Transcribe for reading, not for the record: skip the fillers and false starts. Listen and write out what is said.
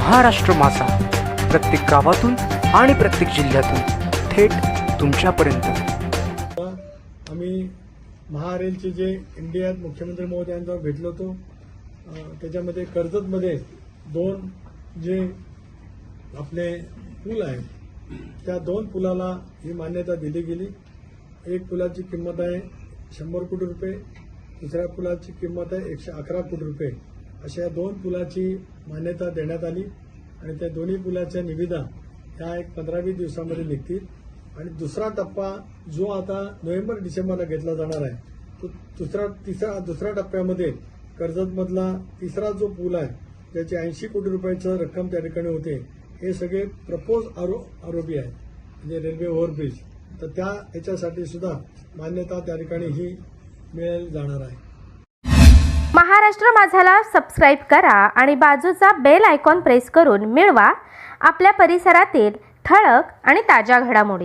महाराष्ट्र माझा, प्रत्येक गावातून आणि प्रत्येक जिल्ह्यातून थेट तुमच्यापर्यंत। आम्ही महारेलचे जे इंडियात मुख्यमंत्री महोदयांचा भेटलो होतो, त्याच्यामध्ये कर्जतमध्ये 2 जे आपले पूल आहेत त्या 2 पुलाला ही मान्यता दिली गेली। एक पुलाची किंमत आहे 100 कोटी रुपये, दुसऱ्या पुलाची किंमत आहे 111 कोटी रुपये, अशा 2 पुलाची मान्यता देण्यात आली आणि त्या दोन्ही पुलाच्या निविदा ह्या एक 15-20 दिवसामध्ये निघतील। आणि दुसरा टप्पा जो आता नोव्हेंबर-डिसेंबरला घेतला जाणार आहे तो दुसऱ्या टप्प्यामध्ये कर्जतमधला तिसरा जो पूल आहे त्याची 80 कोटी रुपयाचं रक्कम त्या ठिकाणी होते। हे सगळे प्रपोज आरोपी आहेत, म्हणजे रेल्वे ओव्हरब्रिज, तर त्या ह्याच्यासाठी सुद्धा मान्यता त्या ठिकाणी ही मिळाली जाणार आहे। महाराष्ट्र माझाला सबस्क्राईब करा आणि बाजूचा बेल आयकॉन प्रेस करून मिळवा आपल्या परिसरातील ठळक आणि ताज्या घडामोडी।